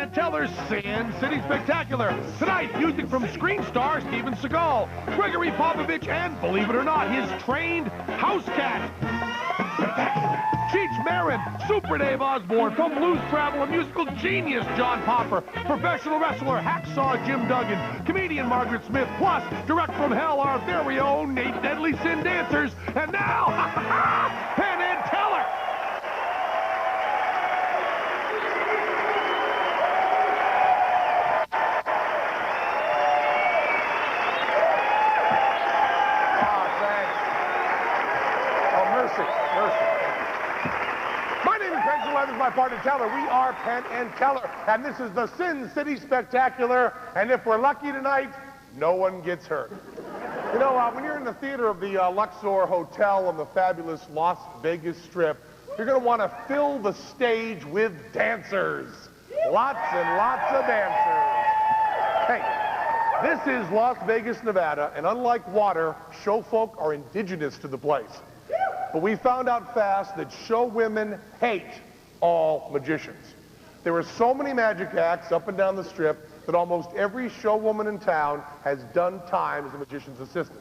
and Teller's Sin City Spectacular. Tonight, music from screen star Steven Seagal, Gregory Popovich, and, believe it or not, his trained house cat. Cheech Marin, Super Dave Osborne, from Blues Travel, a musical genius John Popper, professional wrestler Hacksaw Jim Duggan, comedian Margaret Smith, plus, direct from hell, our very own 8 Deadly Sin dancers, and now, Penn and Teller! My partner Teller. We are Penn and Teller, and this is the Sin City Spectacular, and if we're lucky tonight, no one gets hurt. You know, when you're in the theater of the Luxor Hotel on the fabulous Las Vegas Strip, you're going to want to fill the stage with dancers. Lots and lots of dancers. Hey, this is Las Vegas, Nevada, and unlike water, show folk are indigenous to the place. But we found out fast that show women hate all magicians. There are so many magic acts up and down the strip that almost every show woman in town has done time as a magician's assistant.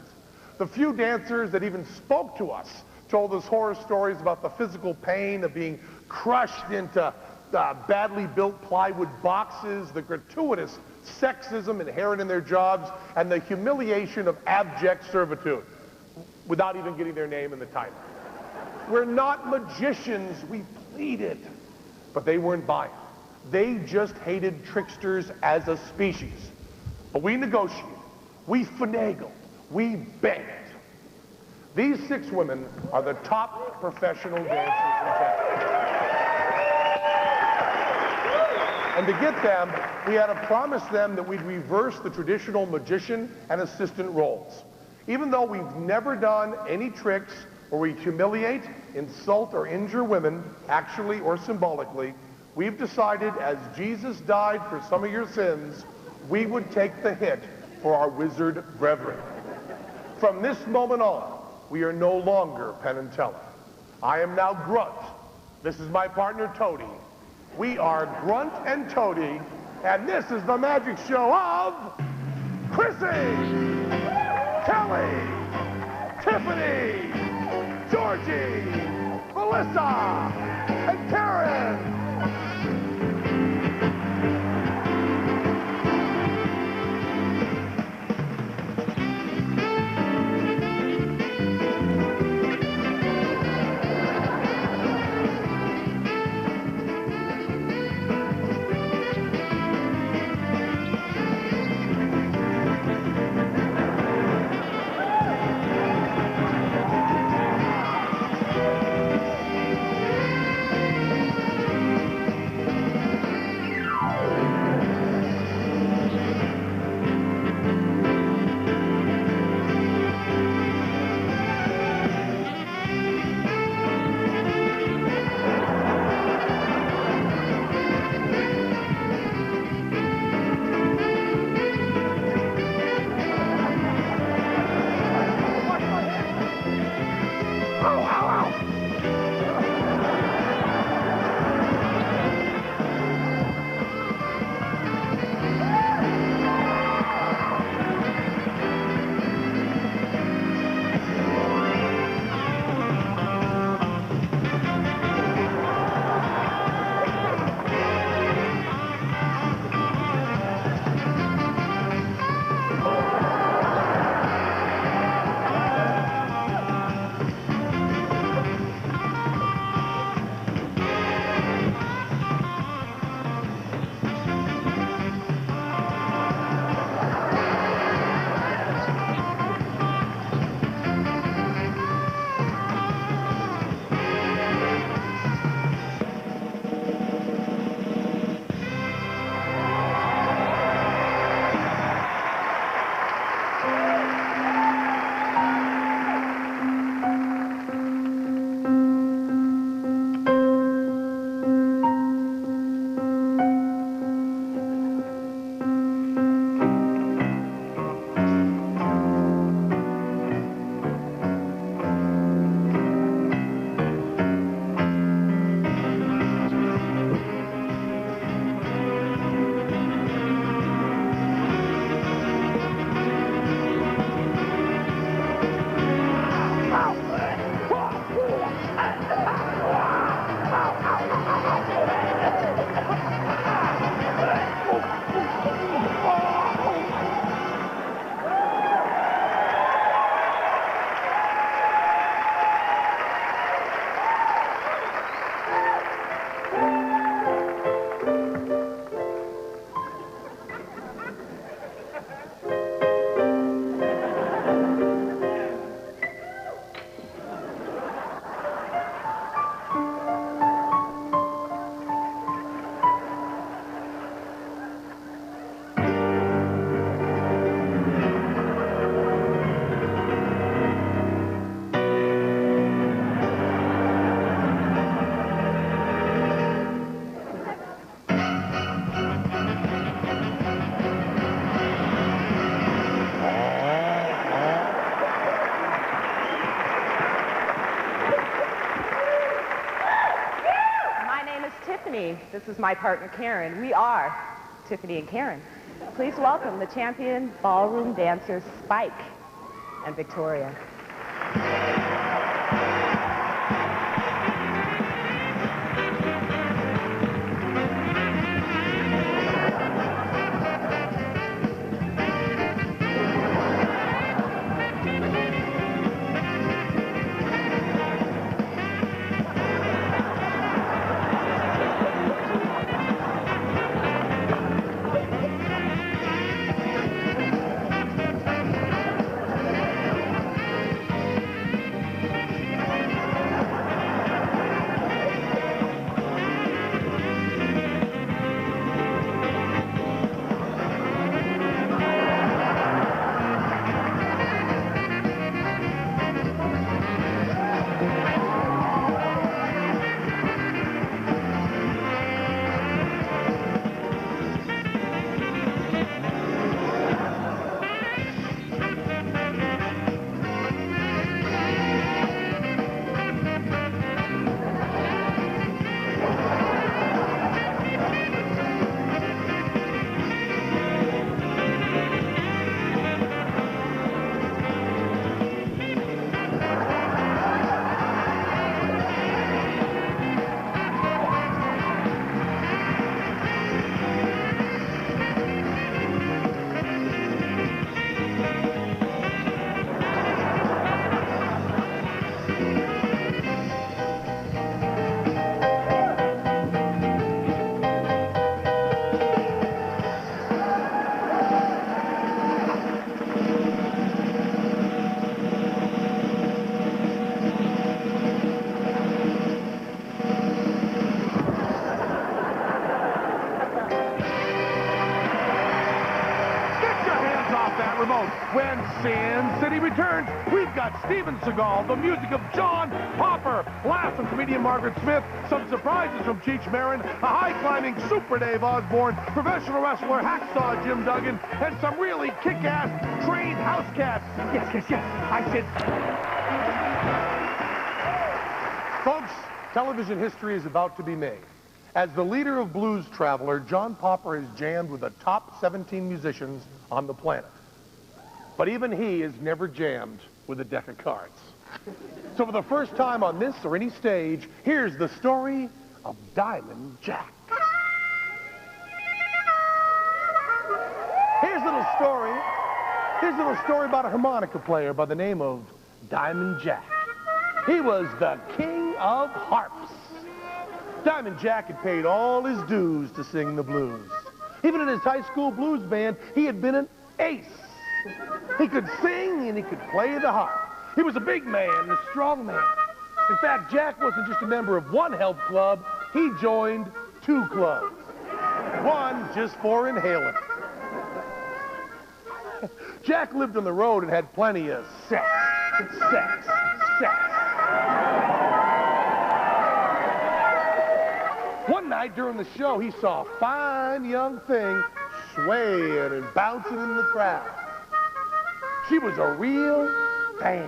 The few dancers that even spoke to us told us horror stories about the physical pain of being crushed into badly built plywood boxes, the gratuitous sexism inherent in their jobs, and the humiliation of abject servitude, without even getting their name in the title. We're not magicians, we pleaded. But they weren't buying. They just hated tricksters as a species. But we negotiated, we finagled, we begged. These 6 women are the top professional dancers in town. And to get them, we had to promise them that we'd reverse the traditional magician and assistant roles. Even though we've never done any tricks where we humiliate, insult, or injure women, actually or symbolically, we've decided as Jesus died for some of your sins, we would take the hit for our wizard brethren. From this moment on, we are no longer Penn and Teller. I am now Grunt. This is my partner, Toady. We are Grunt and Toady, and this is the magic show of Chrissy, Kelly, Tiffany, Georgie, Melissa, and Karen. Tiffany. This is my partner, Karen. We are Tiffany and Karen. Please welcome the champion ballroom dancers, Spike and Victoria. When Sin City returns, we've got Steven Seagal, the music of John Popper, laughs from comedian Margaret Smith, some surprises from Cheech Marin, a high-climbing Super Dave Osborne, professional wrestler Hacksaw Jim Duggan, and some really kick-ass trained house cats. Yes, I said... Folks, television history is about to be made. As the leader of Blues Traveler, John Popper is jammed with the top 17 musicians on the planet. But even he is never jammed with a deck of cards. So for the first time on this or any stage, here's the story of Diamond Jack. Here's a little story about a harmonica player by the name of Diamond Jack. He was the king of harps. Diamond Jack had paid all his dues to sing the blues. Even in his high school blues band, he had been an ace. He could sing and he could play the harp. He was a big man and a strong man. In fact, Jack wasn't just a member of one health club, he joined 2 clubs. One just for inhaling. Jack lived on the road and had plenty of sex. One night during the show, he saw a fine young thing swaying and bouncing in the crowd. She was a real fan.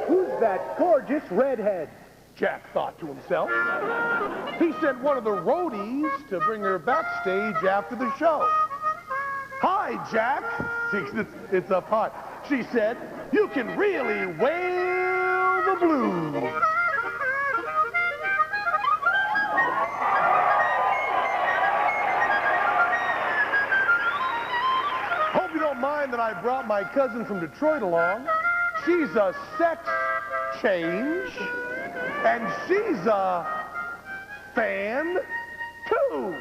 Who's that gorgeous redhead? Jack thought to himself. He sent one of the roadies to bring her backstage after the show. Hi, Jack. It's up hot. She said, you can really wail the blues. Hope you don't mind that I brought my cousin from Detroit along. She's a sex change, and she's a fan, too.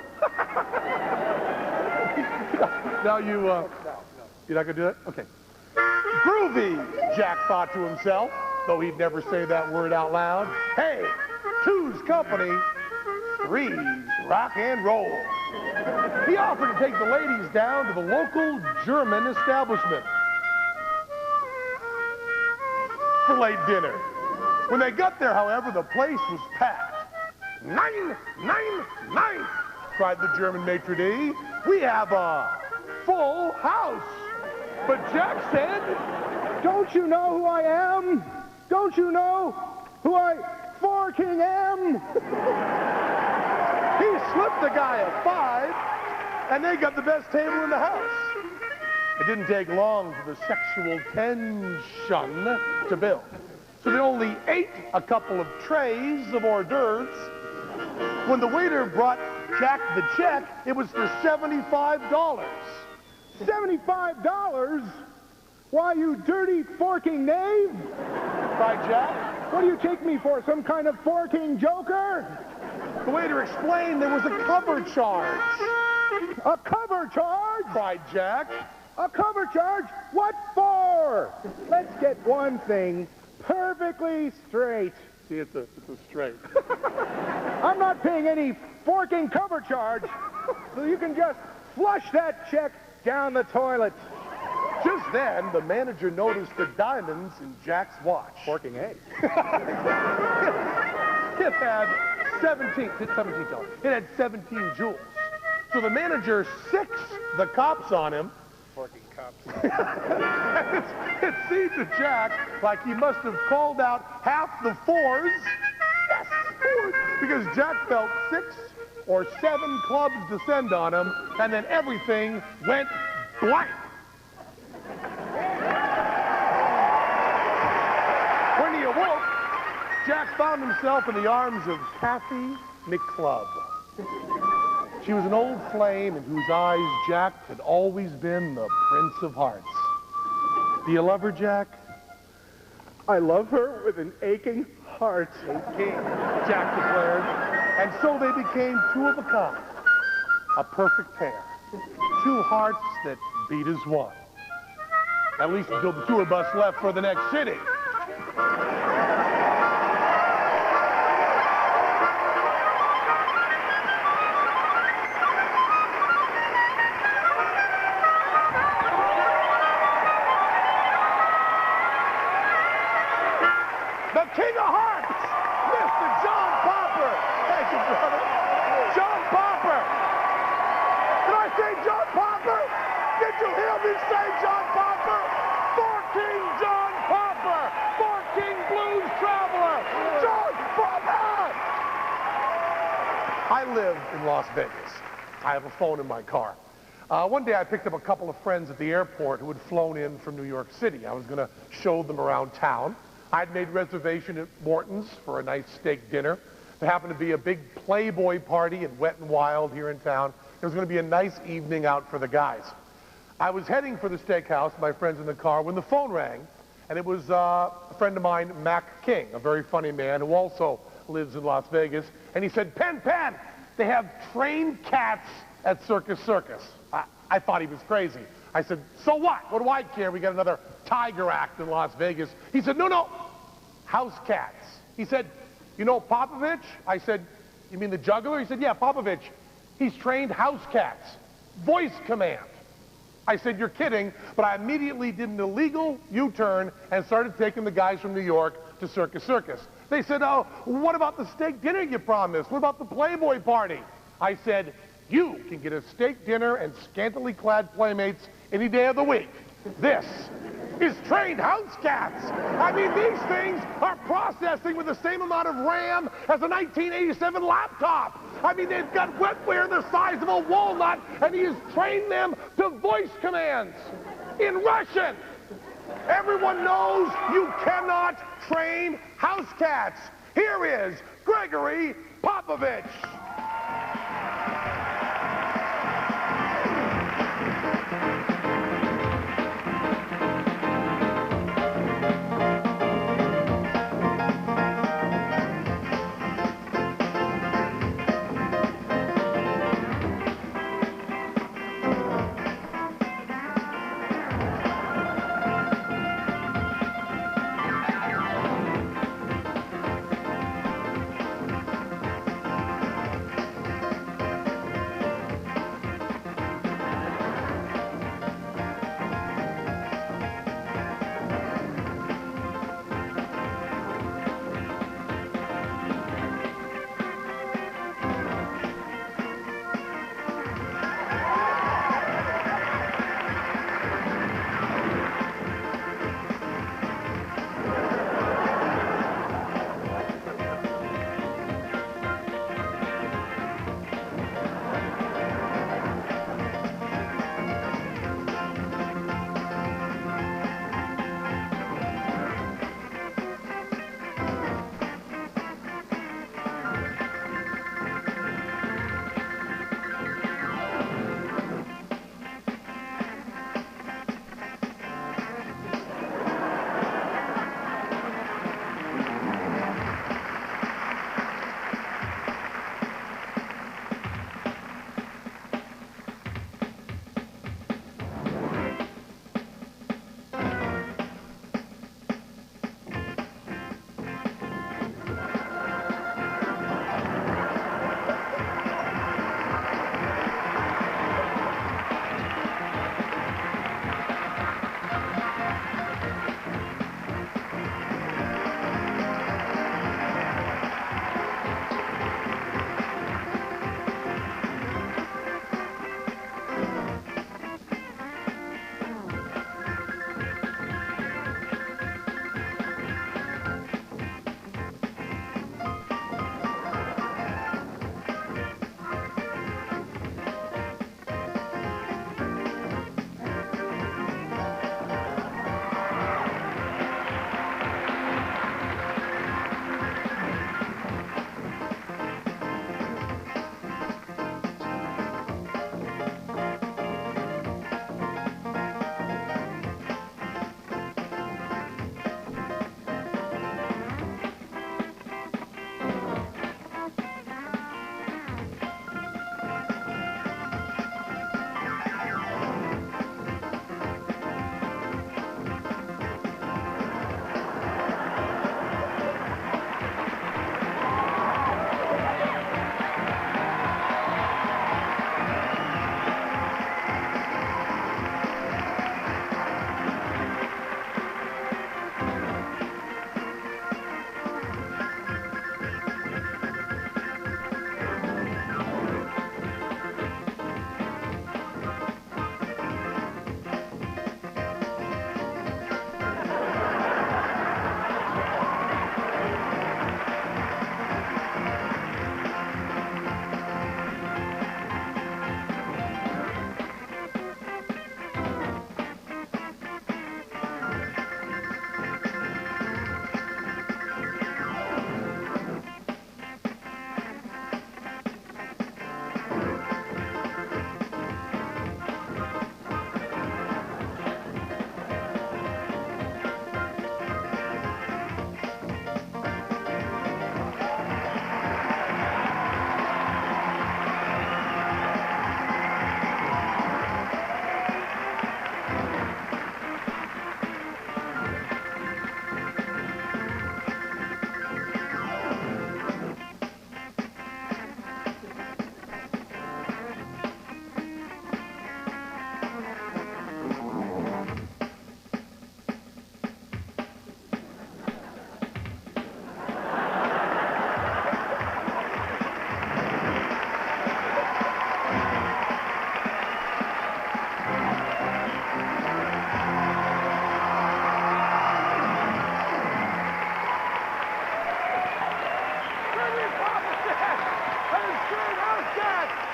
Now you're not gonna do that? Okay. Groovy, Jack thought to himself, though he'd never say that word out loud. Hey, 2's company, 3's rock and roll. He offered to take the ladies down to the local German establishment for late dinner. When they got there, however, the place was packed. 999, cried the German maitre d'. We have a full house. But Jack said, don't you know who I am? Don't you know who I... 4 forking M. He slipped the guy a 5, and they got the best table in the house. It didn't take long for the sexual tension to build. So they only ate a couple of trays of hors d'oeuvres. When the waiter brought Jack the check, it was for $75. $75? Why, you dirty forking knave? Cried Jack. What do you take me for, some kind of forking joker? The waiter explained there was a cover charge. A cover charge? Cried Jack. A cover charge? What for? Let's get one thing perfectly straight. See, it's a straight. I'm not paying any forking cover charge, so you can just flush that check down the toilet. Just then, the manager noticed the diamonds in Jack's watch. Forking A. It had 17 dollars. It had 17 jewels. So the manager sicks the cops on him. Forking cops. It seemed to Jack like he must have called out half the 4s. Yes, 4s. Because Jack felt 6 or 7 clubs descend on him, and then everything went blank. When he awoke, Jack found himself in the arms of Kathy McClub. She was an old flame in whose eyes Jack had always been the Prince of Hearts. Do you love her, Jack? I love her with an aching heart. Aching, Jack declared. And so they became 2 of a kind. A perfect pair. 2 hearts that beat as one. At least until the tour bus left for the next city. The King of Hearts, Mr. John Popper. Thank you, brother. John Popper. Did I say John Popper? Did you hear me say John Popper? Forking John Popper. Forking Blues Traveler. John Popper. I live in Las Vegas. I have a phone in my car. One day I picked up a couple of friends at the airport who had flown in from New York City. I was going to show them around town. I'd made reservation at Morton's for a nice steak dinner. There happened to be a big Playboy party at Wet and Wild here in town. It was going to be a nice evening out for the guys. I was heading for the steakhouse, my friends in the car, when the phone rang, and it was a friend of mine, Mac King, a very funny man who also lives in Las Vegas, and he said, Penn, they have trained cats at Circus Circus. I thought he was crazy. I said, so what? What do I care? We got another tiger act in Las Vegas. He said, no, house cats. He said, you know Popovich? I said, you mean the juggler? He said, yeah, Popovich. He's trained house cats. Voice command. I said, you're kidding, but I immediately did an illegal U-turn and started taking the guys from New York to Circus Circus. They said, oh, what about the steak dinner you promised? What about the Playboy party? I said, you can get a steak dinner and scantily clad playmates any day of the week. This is trained house cats. I mean, these things are processing with the same amount of RAM as a 1987 laptop. I mean, they've got wetware the size of a walnut, and he has trained them to voice commands in Russian. Everyone knows you cannot train house cats. Here is Gregory Popovich.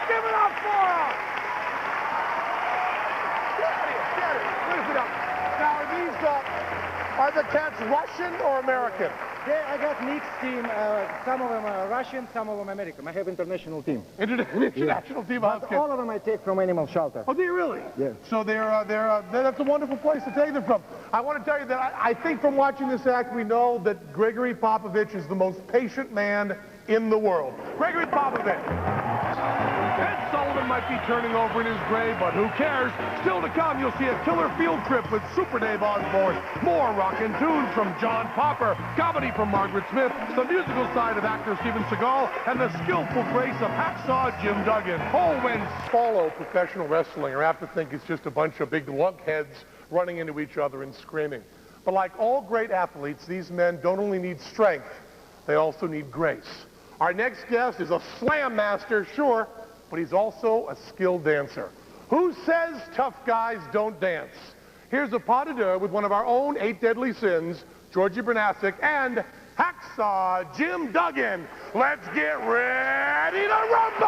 Give it up for him! Get it. Lift it up. Now, are the cats Russian or American? I got mixed team. Some of them are Russian, some of them American. I have international team. International team of But all of them I take from animal shelter. Oh, do you really? Yeah. So that's a wonderful place to take them from. I want to tell you that I think from watching this act, we know that Gregory Popovich is the most patient man in the world. Gregory Popovich. Ed Sullivan might be turning over in his grave, but who cares? Still to come, you'll see a killer field trip with Super Dave Osborne. More rockin' tunes from John Popper, comedy from Margaret Smith, the musical side of actor Steven Seagal, and the skillful grace of hacksaw Jim Duggan. Oh, when Follow professional wrestling are apt to think it's just a bunch of big lunkheads running into each other and screaming. But like all great athletes, these men don't only need strength, they also need grace. Our next guest is a slam master, sure, but he's also a skilled dancer. Who says tough guys don't dance? Here's a pas de deux with one of our own 8 deadly sins, Georgie Bernasic, and hacksaw Jim Duggan. Let's get ready to rumble!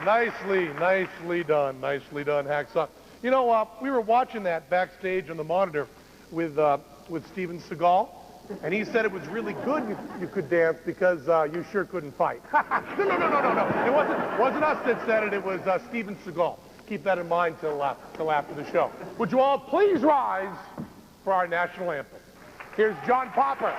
Nicely done. Nicely done, Hacksaw. You know, we were watching that backstage on the monitor with Steven Seagal, and he said it was really good you could dance because you sure couldn't fight. No. It wasn't us that said it. It was Steven Seagal. Keep that in mind till after the show. Would you all please rise for our national anthem? Here's John Popper.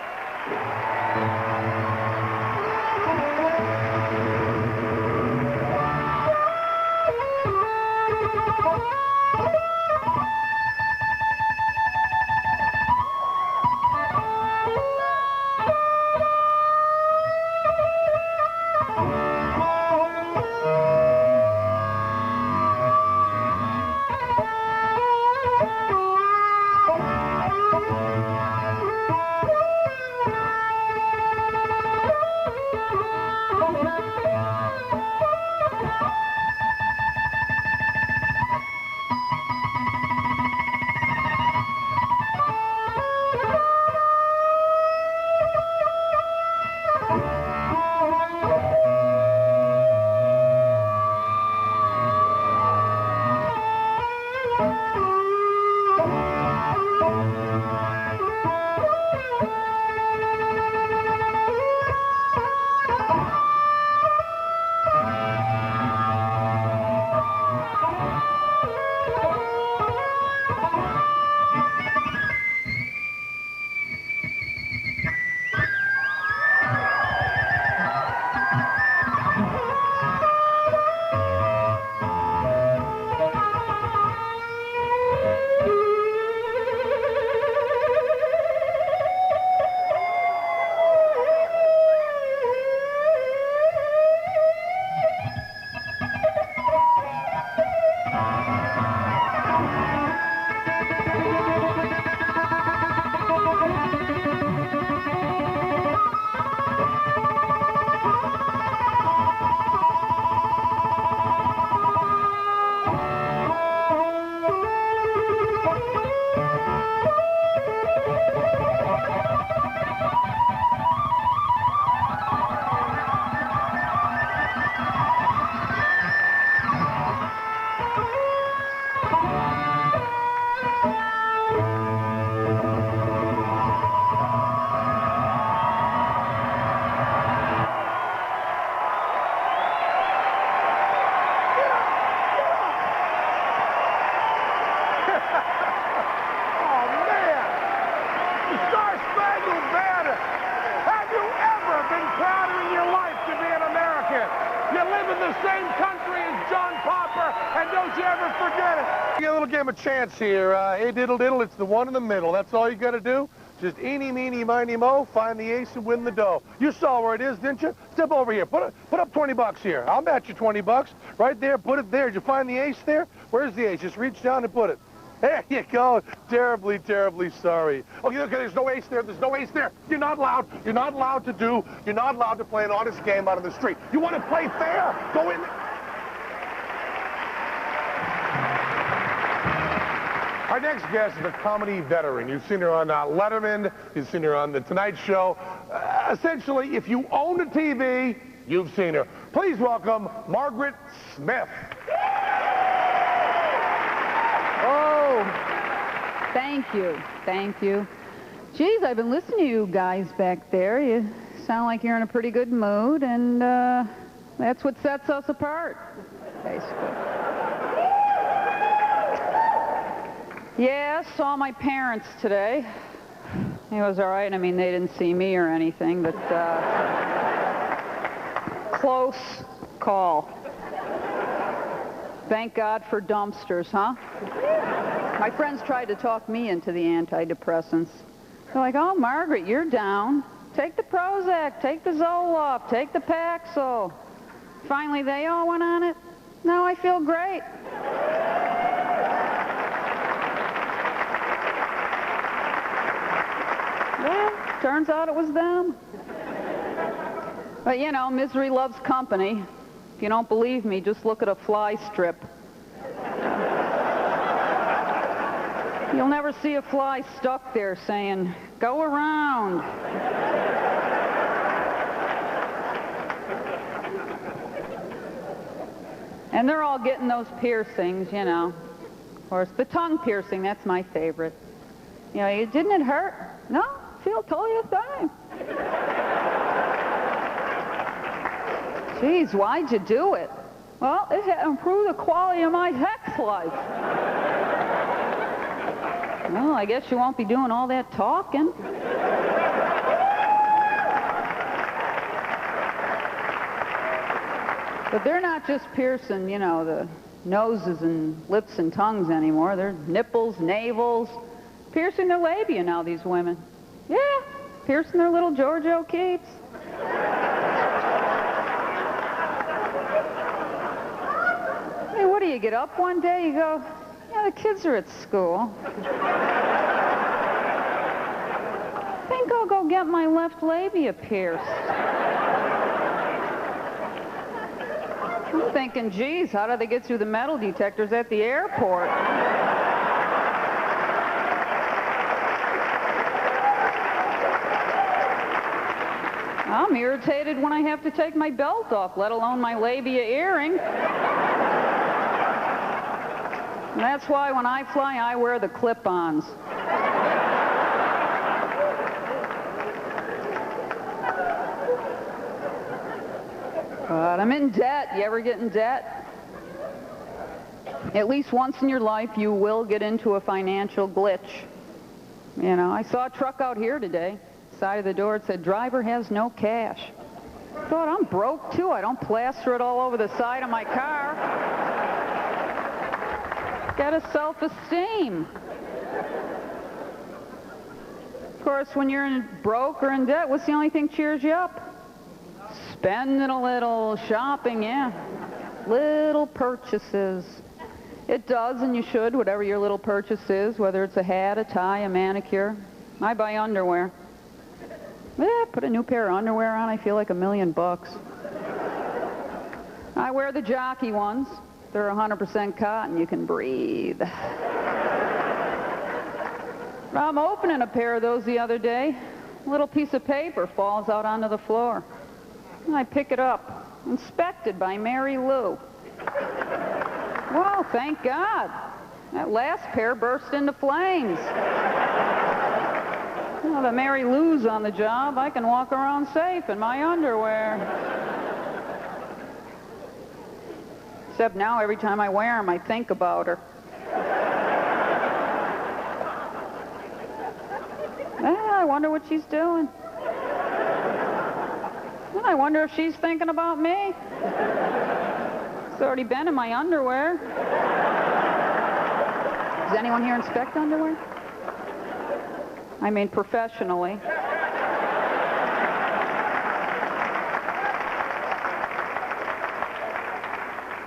same country as John Popper, and don't you ever forget it. You get a little game of chance here. Hey, diddle diddle, it's the one in the middle. That's all you got to do. Just eeny, meeny, miny, mo, find the ace and win the dough. You saw where it is, didn't you? Step over here. Put up 20 bucks here. I'll match you 20 bucks. Right there, put it there. Did you find the ace there? Where's the ace? Just reach down and put it. There you go. Terribly, terribly sorry. Okay, there's no ace there. There's no ace there. You're not allowed to play an honest game out on the street. You want to play fair? Go in. Our next guest is a comedy veteran. You've seen her on Letterman. You've seen her on The Tonight Show. Essentially, if you own a TV, you've seen her. Please welcome Margaret Smith. Oh, thank you. Thank you. Geez, I've been listening to you guys back there. You sound like you're in a pretty good mood, and that's what sets us apart, basically. Yeah, saw my parents today. It was all right. I mean, they didn't see me or anything, but close call. Thank God for dumpsters, huh? My friends tried to talk me into the antidepressants. They're like, oh, Margaret, you're down. Take the Prozac, take the Zoloft, take the Paxil. Finally, they all went on it. Now I feel great. Well, turns out it was them. But, you know, misery loves company. If you don't believe me, just look at a fly strip. You'll never see a fly stuck there saying, go around. And they're all getting those piercings, you know. Of course, the tongue piercing, that's my favorite. You know, didn't it hurt? No, feel totally the same. Geez, why'd you do it? Well, it improved the quality of my sex life. Well, I guess you won't be doing all that talking. But they're not just piercing, you know, the noses and lips and tongues anymore. They're nipples, navels, piercing their labia now, these women. Yeah, piercing their little George O'Keeffes. Hey, what do you get up one day, you go, yeah, the kids are at school. I think I'll go get my left labia pierced. I'm thinking, geez, how do they get through the metal detectors at the airport? I'm irritated when I have to take my belt off, let alone my labia earring. And that's why when I fly, I wear the clip-ons. But I'm in debt. You ever get in debt? At least once in your life, you will get into a financial glitch. You know, I saw a truck out here today. Side of the door, it said, driver has no cash. I thought, I'm broke, too. I don't plaster it all over the side of my car. Got a self-esteem. Of course, when you're broke or in debt, what's the only thing cheers you up? Spending a little, shopping, yeah. Little purchases. It does, and you should, whatever your little purchase is, whether it's a hat, a tie, a manicure. I buy underwear. Yeah, put a new pair of underwear on, I feel like $1,000,000. I wear the jockey ones. They're 100% cotton. You can breathe. I'm opening a pair of those the other day. A little piece of paper falls out onto the floor. I pick it up. Inspected by Mary Lou. Well, thank God. That last pair burst into flames. Now that Mary Lou's on the job, I can walk around safe in my underwear. Except now, every time I wear them, I think about her. I wonder what she's doing. And I wonder if she's thinking about me. It's already been in my underwear. Does anyone here inspect underwear? I mean professionally.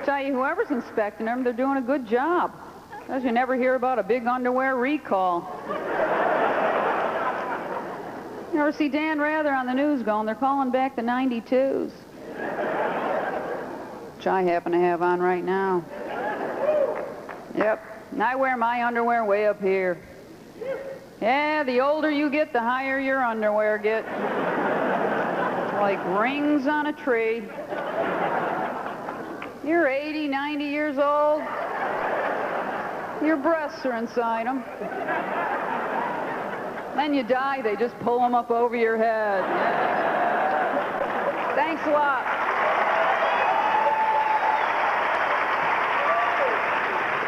Tell you, whoever's inspecting them, they're doing a good job. Because you never hear about a big underwear recall. You ever see Dan Rather on the news going, they're calling back the 92s. Which I happen to have on right now. Yep, and I wear my underwear way up here. Yeah, the older you get, the higher your underwear get. Like rings on a tree. You're 80, 90 years old. Your breasts are inside them. Then you die, they just pull them up over your head. Yeah. Thanks a lot.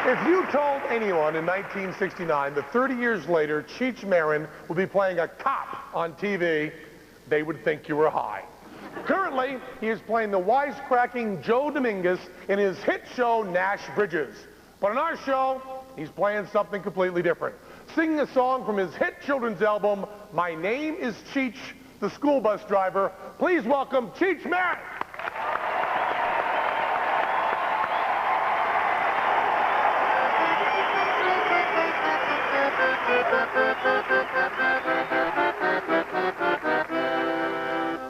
If you told anyone in 1969 that 30 years later, Cheech Marin would be playing a cop on TV, they would think you were high. Currently, he is playing the wisecracking Joe Dominguez in his hit show, Nash Bridges. But in our show, he's playing something completely different. Singing a song from his hit children's album, My Name is Cheech, the School Bus Driver. Please welcome Cheech Marin.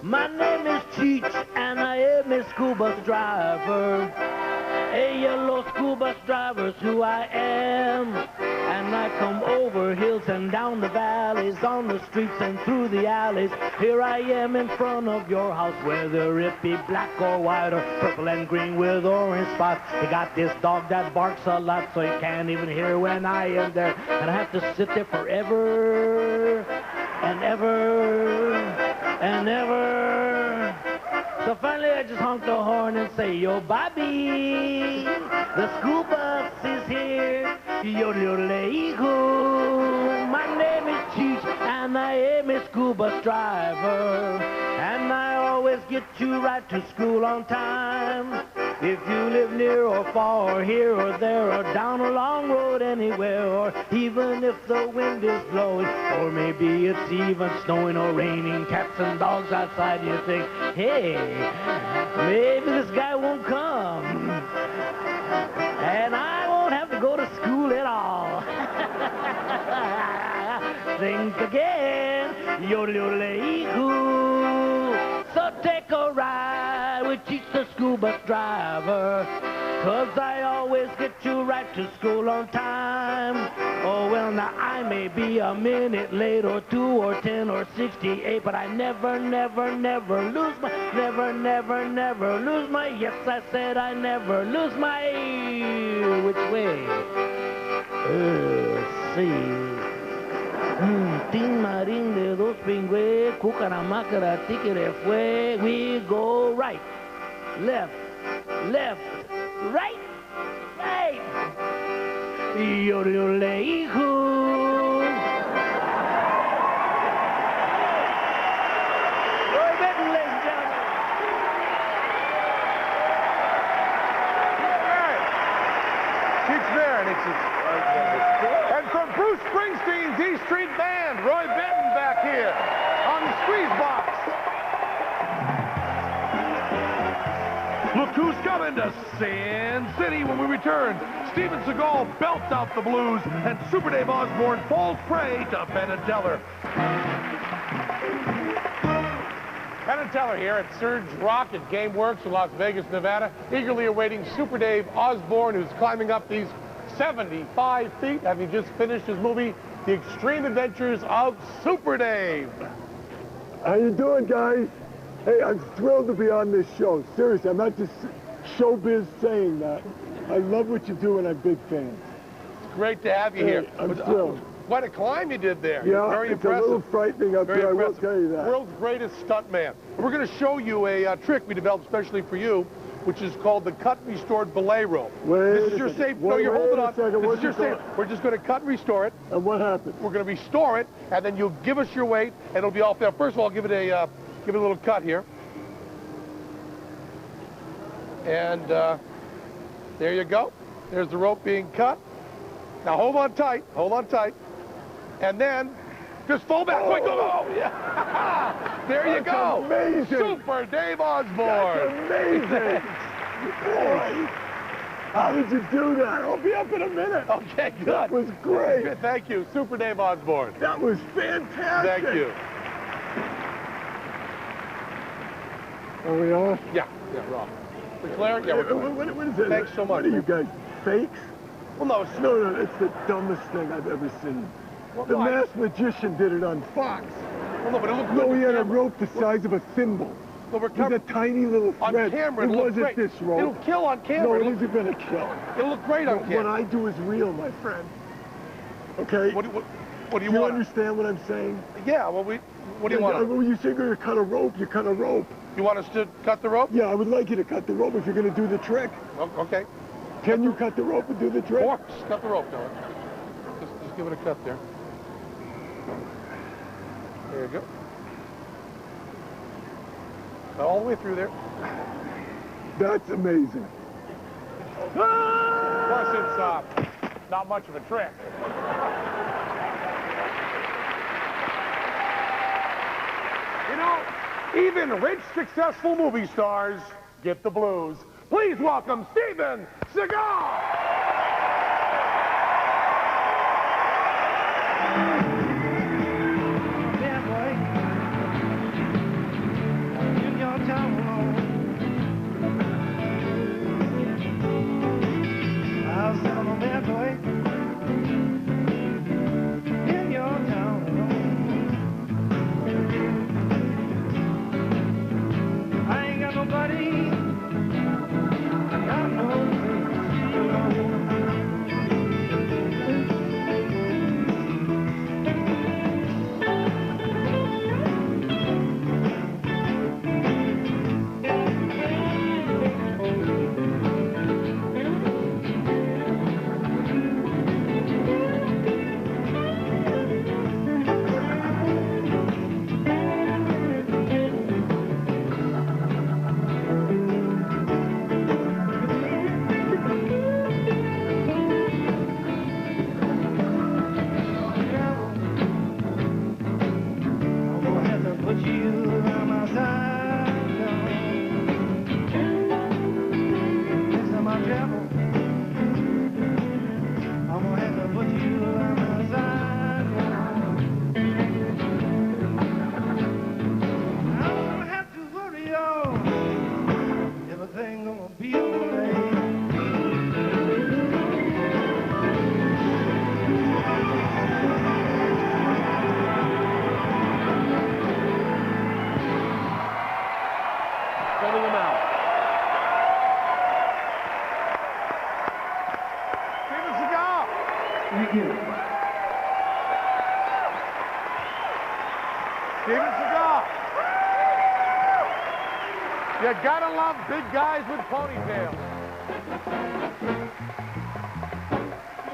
My name is Cheech, and I am a school bus driver. A yellow school bus driver's who I am. And I come over hills and down the valleys, on the streets and through the alleys. Here I am in front of your house, whether it be black or white or purple and green with orange spots. You got this dog that barks a lot, so you can't even hear when I am there. And I have to sit there forever and ever and ever. So finally I just honk the horn and say, yo, Bobby, the school bus is here. Yodelay-hoo. My name is Cheech, and I am a school bus driver. And I always get you right to school on time. If you live near or far, or here or there, or down a long road anywhere, or even if the wind is blowing, or maybe it's even snowing or raining, cats and dogs outside, you think, hey, maybe this guy won't come. And I won't have to go to school at all. Think again, yodelay-hoo. So take a ride with Cheech the school bus driver, 'cause I always get you right to school on time. Oh, well, now I may be a minute late or 2 or 10 or 68, but I never, never, never lose my, never, never, never lose my, yes, I said I never lose my, which way? See. Tin marín de dos pingües, cucaramácara, tigre fue. We go right, left, left, right, right. Yodelay-hoo. Roy Benton, ladies and gentlemen. Cheech Marin. And from Bruce Springsteen's E Street Band, Roy Benton back here on the Squeeze Box. Look who's coming to Sin City when we return. Steven Seagal belts out the blues, and Super Dave Osborne falls prey to Penn and Teller. Penn and Teller here at Surge Rock at GameWorks in Las Vegas, Nevada, eagerly awaiting Super Dave Osborne, who's climbing up these 75 feet, having just finished his movie, The Extreme Adventures of Super Dave. How you doing, guys? Hey, I'm thrilled to be on this show. Seriously, I'm not just showbiz saying that. I love what you do, and I'm big fans. It's great to have you here. I'm thrilled. What a climb you did there. Yeah, Very it's impressive. a little frightening up there, I will tell you that. World's greatest stuntman. We're going to show you a trick we developed especially for you, which is called the cut restored belay rope. This is your safe. No, you're holding on. This is your safe. We're just going to cut and restore it. And what happens? We're going to restore it, and then you'll give us your weight, and it'll be off there. First of all, give it a little cut here, and There you go. There's the rope being cut. Now hold on tight. Hold on tight. And then just fall back. Quick, go. Oh, yeah. There you go. Amazing. Super Dave Osborne. That's amazing. Boy, how did you do that? I'll be up in a minute. Okay, good. That was great. Good, thank you. Super Dave Osborne. That was fantastic. Thank you. Are we off? Yeah, we're off. Declare? Yeah, we're going. What is it? Thanks so much. What are you guys, fakes? Well, no, it's... No, it's the dumbest thing I've ever seen. Well, The no, Masked Magician did it on Fox. Well, no, but it looked good. No, on he had a camera. rope the size of a thimble. No, we're With a tiny little on thread. camera. It It'll look wasn't great. this rope. It'll kill on No, camera. it isn't going to kill. It'll look great on What camera. I do is real, my friend. Okay? What do you You want? understand what I'm saying? Yeah, well, what do you want? When you say you're going to cut a rope, you cut a rope. You want us to cut the rope? Yeah, I would like you to cut the rope if you're going to do the trick. Oh, okay. Can you cut the rope and do the trick? Of course. Cut the rope, Dylan. Just give it a cut there. There you go. All the way through there. That's amazing. Plus, it's not much of a trick. You know, even rich, successful movie stars get the blues. Please welcome Steven Seagal! Steven Seagal. You gotta love big guys with ponytails.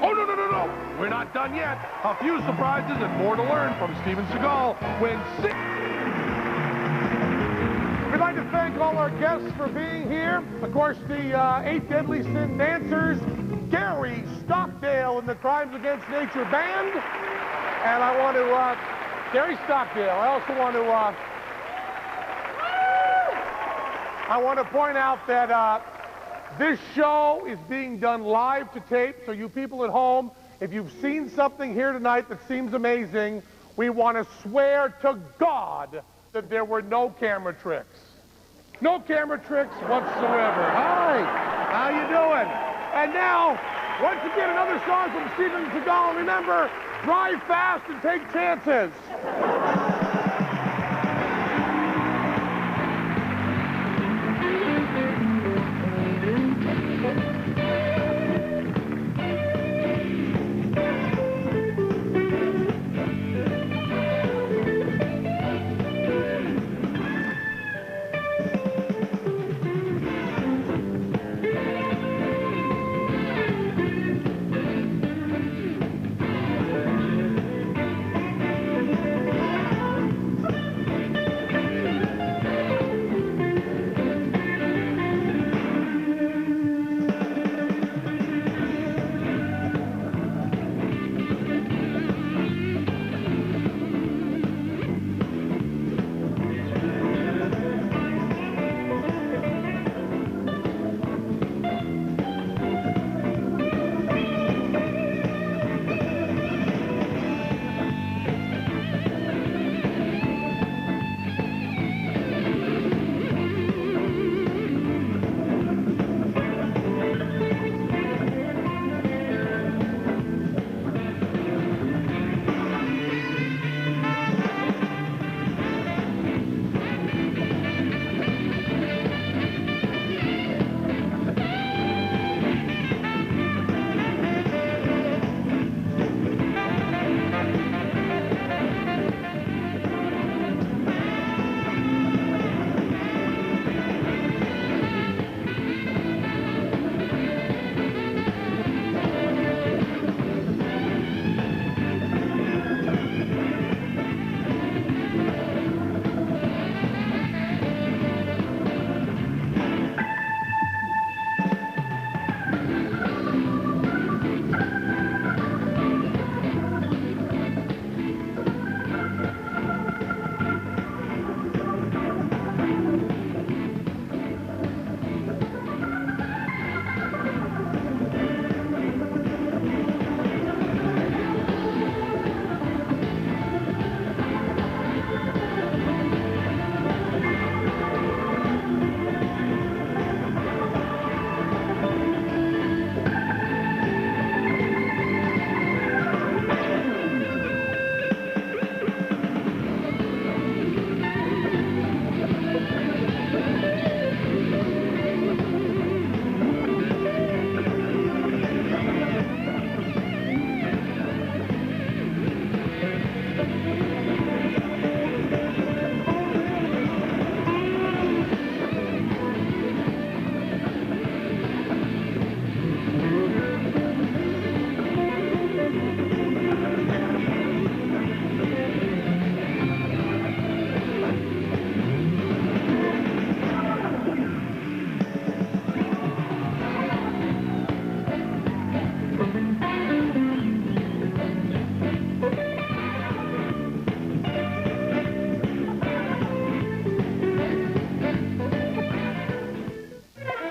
Oh, no. We're not done yet. A few surprises and more to learn from Steven Seagal when We'd like to thank all our guests for being here. Of course, the 8 Deadly Sin dancers, Gary Stockdale and the Crimes Against Nature Band. And I want to, Gary Stockdale, I also want to point out that this show is being done live to tape, so you people at home, if you've seen something here tonight that seems amazing, we want to swear to God that there were no camera tricks. No camera tricks whatsoever. Hi, how you doing? And now, once again, another song from Steven Seagal. Remember, drive fast and take chances.